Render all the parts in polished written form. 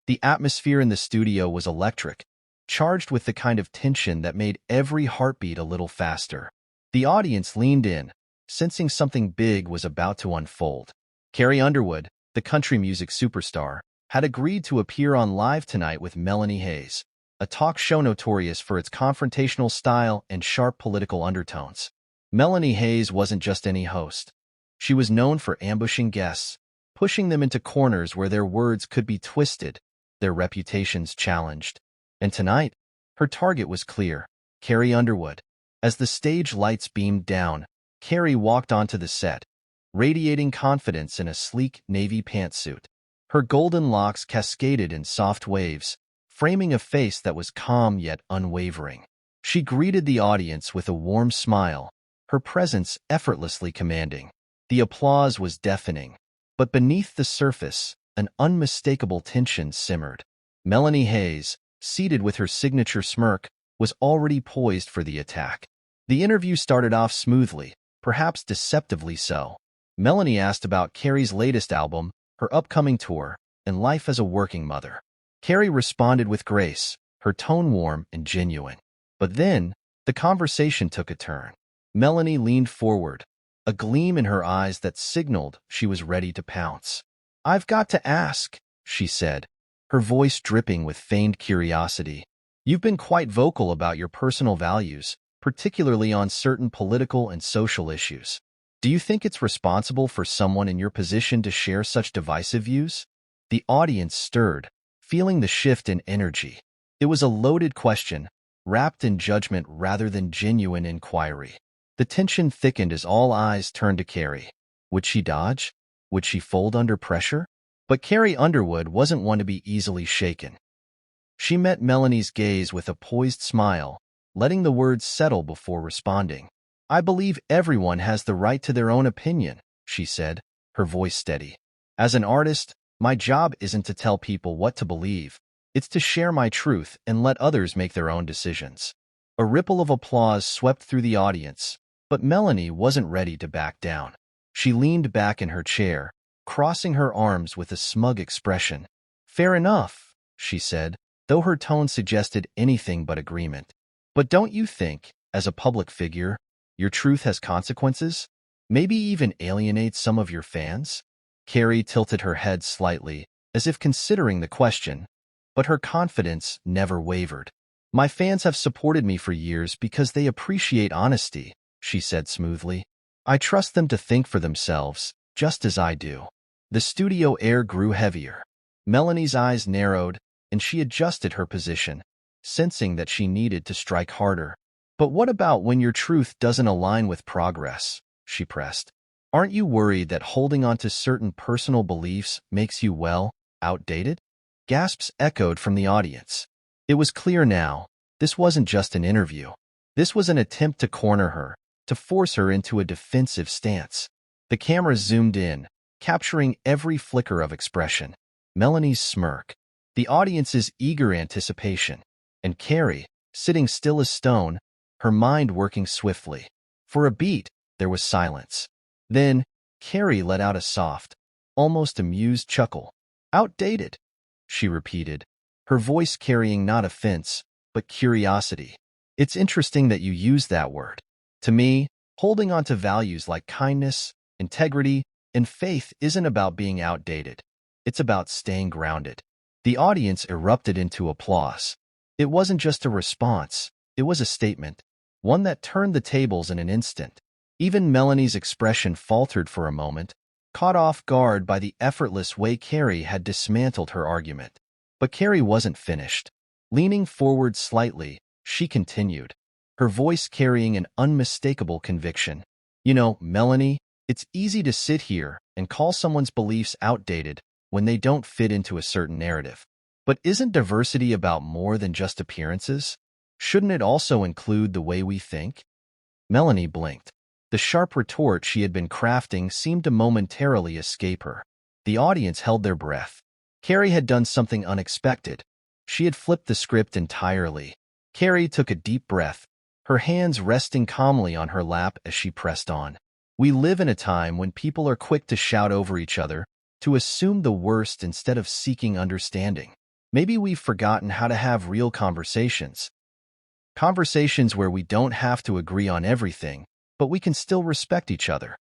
The atmosphere in the studio was electric, charged with the kind of tension that made every heartbeat a little faster. The audience leaned in, sensing something big was about to unfold. Carrie Underwood, the country music superstar, had agreed to appear on Live Tonight with Melanie Hayes, a talk show notorious for its confrontational style and sharp political undertones. Melanie Hayes wasn't just any host. She was known for ambushing guests, pushing them into corners where their words could be twisted, their reputations challenged. And tonight, her target was clear: Carrie Underwood. As the stage lights beamed down, Carrie walked onto the set, radiating confidence in a sleek navy pantsuit. Her golden locks cascaded in soft waves, framing a face that was calm yet unwavering. She greeted the audience with a warm smile, her presence effortlessly commanding. The applause was deafening, but beneath the surface, an unmistakable tension simmered. Melanie Hayes, seated with her signature smirk, was already poised for the attack. The interview started off smoothly, perhaps deceptively so. Melanie asked about Carrie's latest album, her upcoming tour, and life as a working mother. Carrie responded with grace, her tone warm and genuine. But then, the conversation took a turn. Melanie leaned forward, a gleam in her eyes that signaled she was ready to pounce. "I've got to ask," she said, her voice dripping with feigned curiosity. "You've been quite vocal about your personal values, particularly on certain political and social issues. Do you think it's responsible for someone in your position to share such divisive views?" The audience stirred, feeling the shift in energy. It was a loaded question, wrapped in judgment rather than genuine inquiry. The tension thickened as all eyes turned to Carrie. Would she dodge? Would she fold under pressure? But Carrie Underwood wasn't one to be easily shaken. She met Melanie's gaze with a poised smile, letting the words settle before responding. "I believe everyone has the right to their own opinion," she said, her voice steady. "As an artist, my job isn't to tell people what to believe. It's to share my truth and let others make their own decisions." A ripple of applause swept through the audience, but Melanie wasn't ready to back down. She leaned back in her chair, crossing her arms with a smug expression. "Fair enough," she said, though her tone suggested anything but agreement. "But don't you think, as a public figure, your truth has consequences? Maybe even alienates some of your fans?" Carrie tilted her head slightly, as if considering the question, but her confidence never wavered. "My fans have supported me for years because they appreciate honesty," she said smoothly. "I trust them to think for themselves, just as I do." The studio air grew heavier. Melanie's eyes narrowed, and she adjusted her position, sensing that she needed to strike harder. "But what about when your truth doesn't align with progress?" she pressed. "Aren't you worried that holding on to certain personal beliefs makes you, well, outdated?" Gasps echoed from the audience. It was clear now, this wasn't just an interview. This was an attempt to corner her, to force her into a defensive stance. The cameras zoomed in, capturing every flicker of expression. Melanie's smirk, the audience's eager anticipation, and Carrie, sitting still as stone, her mind working swiftly. For a beat, there was silence. Then, Carrie let out a soft, almost amused chuckle. "Outdated," she repeated, her voice carrying not offense, but curiosity. "It's interesting that you use that word. To me, holding on to values like kindness, integrity, and faith isn't about being outdated. It's about staying grounded." The audience erupted into applause. It wasn't just a response, it was a statement, one that turned the tables in an instant. Even Melanie's expression faltered for a moment, caught off guard by the effortless way Carrie had dismantled her argument. But Carrie wasn't finished. Leaning forward slightly, she continued, her voice carrying an unmistakable conviction. "You know, Melanie, it's easy to sit here and call someone's beliefs outdated when they don't fit into a certain narrative. But isn't diversity about more than just appearances? Shouldn't it also include the way we think?" Melanie blinked. The sharp retort she had been crafting seemed to momentarily escape her. The audience held their breath. Carrie had done something unexpected. She had flipped the script entirely. Carrie took a deep breath, her hands resting calmly on her lap as she pressed on. "We live in a time when people are quick to shout over each other, to assume the worst instead of seeking understanding. Maybe we've forgotten how to have real conversations. Conversations where we don't have to agree on everything, but we can still respect each other.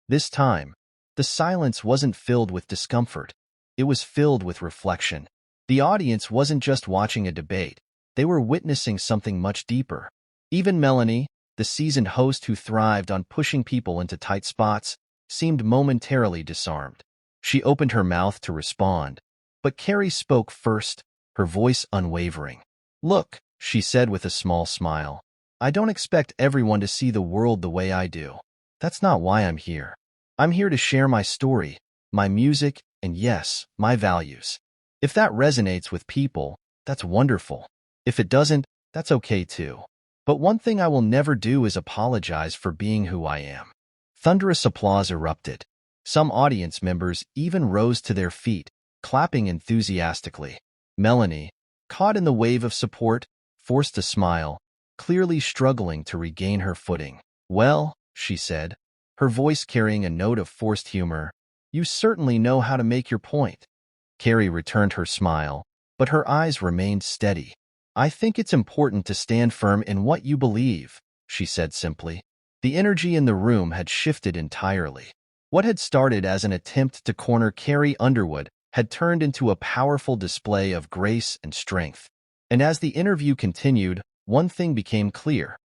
This time, the silence wasn't filled with discomfort. It was filled with reflection. The audience wasn't just watching a debate. They were witnessing something much deeper. Even Melanie, the seasoned host who thrived on pushing people into tight spots, seemed momentarily disarmed. She opened her mouth to respond, but Carrie spoke first, her voice unwavering. "Look," she said with a small smile, "I don't expect everyone to see the world the way I do. That's not why I'm here. I'm here to share my story, my music, and yes, my values. If that resonates with people, that's wonderful. If it doesn't, that's okay too. But one thing I will never do is apologize for being who I am." Thunderous applause erupted. Some audience members even rose to their feet, clapping enthusiastically. Melanie, caught in the wave of support, forced a smile, clearly struggling to regain her footing. "Well," she said, her voice carrying a note of forced humor, "you certainly know how to make your point." Carrie returned her smile, but her eyes remained steady. "I think it's important to stand firm in what you believe," she said simply. The energy in the room had shifted entirely. What had started as an attempt to corner Carrie Underwood had turned into a powerful display of grace and strength. And as the interview continued, one thing became clear.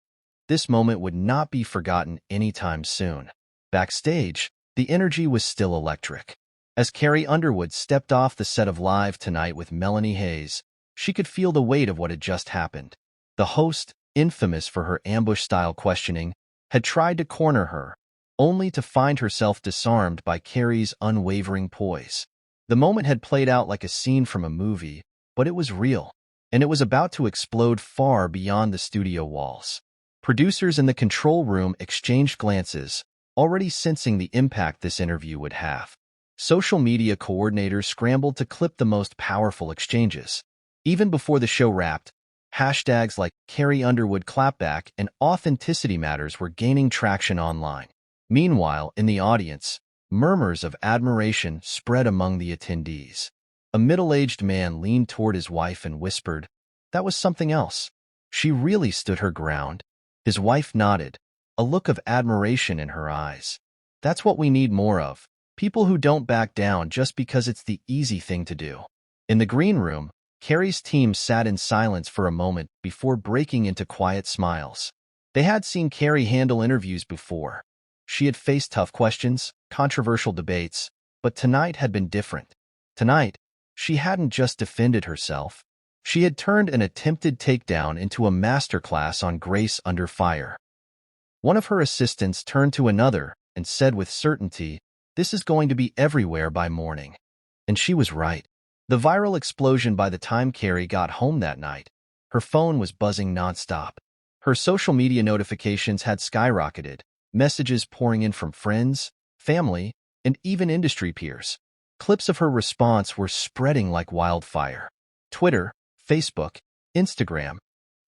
This moment would not be forgotten anytime soon. Backstage, the energy was still electric. As Carrie Underwood stepped off the set of Live Tonight with Melanie Hayes, she could feel the weight of what had just happened. The host, infamous for her ambush-style questioning, had tried to corner her, only to find herself disarmed by Carrie's unwavering poise. The moment had played out like a scene from a movie, but it was real, and it was about to explode far beyond the studio walls. Producers in the control room exchanged glances, already sensing the impact this interview would have. Social media coordinators scrambled to clip the most powerful exchanges. Even before the show wrapped, hashtags like Carrie Underwood clapback and authenticity matters were gaining traction online. Meanwhile, in the audience, murmurs of admiration spread among the attendees. A middle-aged man leaned toward his wife and whispered, "That was something else. She really stood her ground." His wife nodded, a look of admiration in her eyes. "That's what we need more of. People who don't back down just because it's the easy thing to do." In the green room, Carrie's team sat in silence for a moment before breaking into quiet smiles. They had seen Carrie handle interviews before. She had faced tough questions, controversial debates, but tonight had been different. Tonight, she hadn't just defended herself. She had turned an attempted takedown into a masterclass on grace under fire. One of her assistants turned to another and said with certainty, "This is going to be everywhere by morning." And she was right. The viral explosion by the time Carrie got home that night. Her phone was buzzing nonstop. Her social media notifications had skyrocketed, messages pouring in from friends, family, and even industry peers. Clips of her response were spreading like wildfire. Twitter, Facebook, Instagram.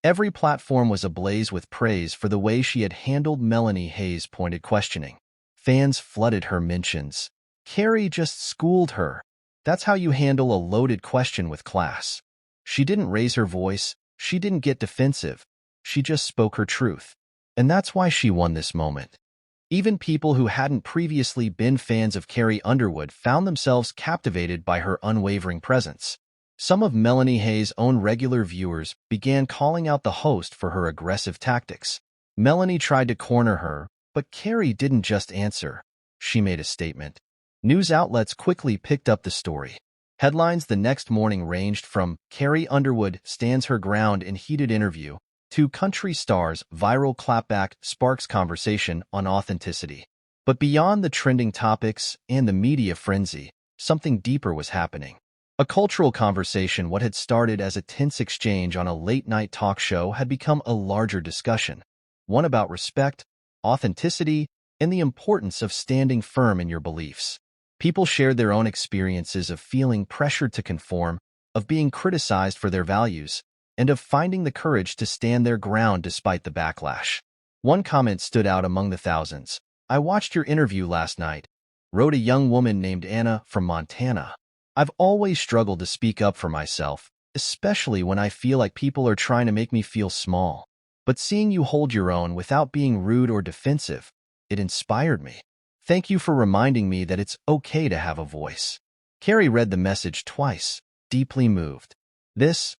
Every platform was ablaze with praise for the way she had handled Melanie Hayes' pointed questioning. Fans flooded her mentions. "Carrie just schooled her. That's how you handle a loaded question with class." She didn't raise her voice. She didn't get defensive. She just spoke her truth. And that's why she won this moment. Even people who hadn't previously been fans of Carrie Underwood found themselves captivated by her unwavering presence. Some of Melanie Hayes' own regular viewers began calling out the host for her aggressive tactics. Melanie tried to corner her, but Carrie didn't just answer. She made a statement. News outlets quickly picked up the story. Headlines the next morning ranged from "Carrie Underwood stands her ground in heated interview" to "Country stars viral clapback sparks conversation on authenticity." But beyond the trending topics and the media frenzy, something deeper was happening. A cultural conversation. What had started as a tense exchange on a late-night talk show had become a larger discussion. One about respect, authenticity, and the importance of standing firm in your beliefs. People shared their own experiences of feeling pressured to conform, of being criticized for their values, and of finding the courage to stand their ground despite the backlash. One comment stood out among the thousands. "I watched your interview last night," wrote a young woman named Anna from Montana. "I've always struggled to speak up for myself, especially when I feel like people are trying to make me feel small. But seeing you hold your own without being rude or defensive, it inspired me. Thank you for reminding me that it's okay to have a voice." Carrie read the message twice, deeply moved. This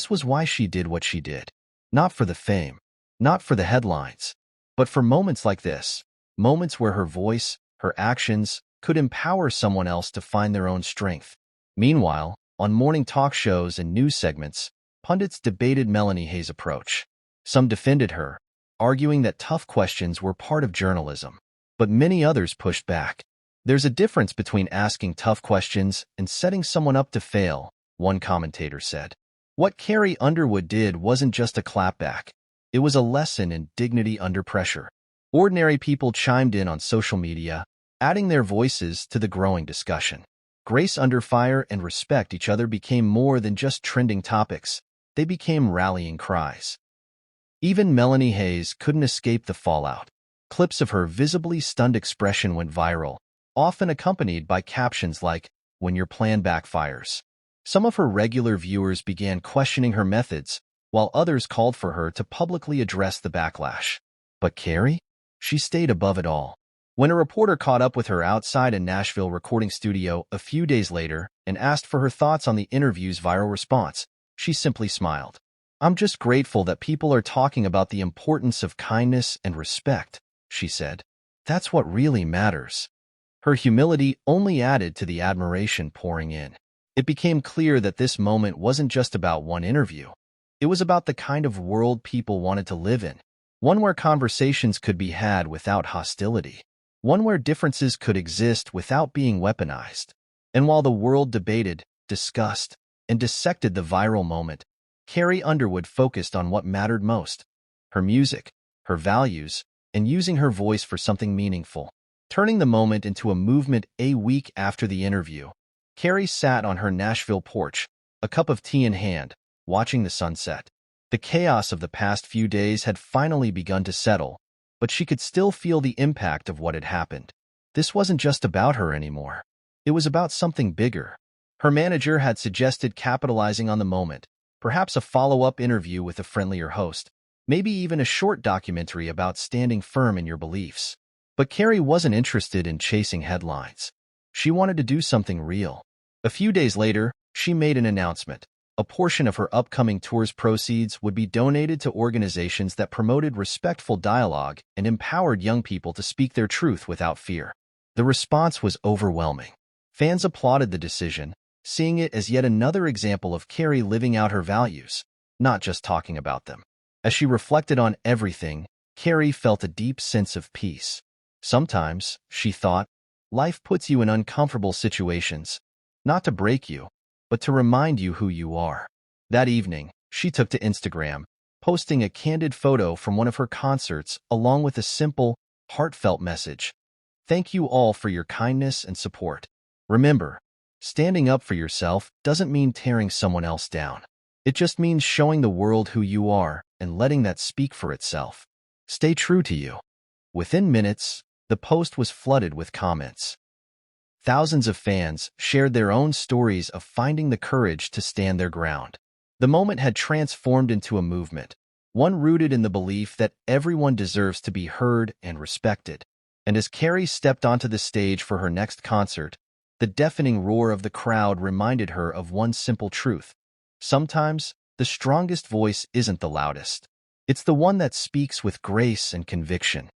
was why she did what she did. Not for the fame, not for the headlines, but for moments like this, moments where her voice, her actions, could empower someone else to find their own strength. Meanwhile, on morning talk shows and news segments, pundits debated Melanie Hayes' approach. Some defended her, arguing that tough questions were part of journalism, but many others pushed back. "There's a difference between asking tough questions and setting someone up to fail," one commentator said. What Carrie Underwood did wasn't just a clapback. It was a lesson in dignity under pressure. Ordinary people chimed in on social media, adding their voices to the growing discussion. Grace under fire and respect each other became more than just trending topics. They became rallying cries. Even Melanie Hayes couldn't escape the fallout. Clips of her visibly stunned expression went viral, often accompanied by captions like, "When your plan backfires." Some of her regular viewers began questioning her methods, while others called for her to publicly address the backlash. But Carrie? She stayed above it all. When a reporter caught up with her outside a Nashville recording studio a few days later and asked for her thoughts on the interview's viral response, she simply smiled. "I'm just grateful that people are talking about the importance of kindness and respect," she said. "That's what really matters." Her humility only added to the admiration pouring in. It became clear that this moment wasn't just about one interview. It was about the kind of world people wanted to live in, one where conversations could be had without hostility, one where differences could exist without being weaponized. And while the world debated, discussed, and dissected the viral moment, Carrie Underwood focused on what mattered most: her music, her values, and using her voice for something meaningful. Turning the moment into a movement. A week after the interview, Carrie sat on her Nashville porch, a cup of tea in hand, watching the sunset. The chaos of the past few days had finally begun to settle, but she could still feel the impact of what had happened. This wasn't just about her anymore. It was about something bigger. Her manager had suggested capitalizing on the moment, perhaps a follow-up interview with a friendlier host, maybe even a short documentary about standing firm in your beliefs. But Carrie wasn't interested in chasing headlines. She wanted to do something real. A few days later, she made an announcement. A portion of her upcoming tour's proceeds would be donated to organizations that promoted respectful dialogue and empowered young people to speak their truth without fear. The response was overwhelming. Fans applauded the decision, seeing it as yet another example of Carrie living out her values, not just talking about them. As she reflected on everything, Carrie felt a deep sense of peace. Sometimes, she thought, life puts you in uncomfortable situations, not to break you, but to remind you who you are. That evening, she took to Instagram, posting a candid photo from one of her concerts along with a simple, heartfelt message. "Thank you all for your kindness and support. Remember, standing up for yourself doesn't mean tearing someone else down. It just means showing the world who you are and letting that speak for itself. Stay true to you." Within minutes, the post was flooded with comments. Thousands of fans shared their own stories of finding the courage to stand their ground. The moment had transformed into a movement, one rooted in the belief that everyone deserves to be heard and respected. And as Carrie stepped onto the stage for her next concert, the deafening roar of the crowd reminded her of one simple truth. Sometimes, the strongest voice isn't the loudest. It's the one that speaks with grace and conviction.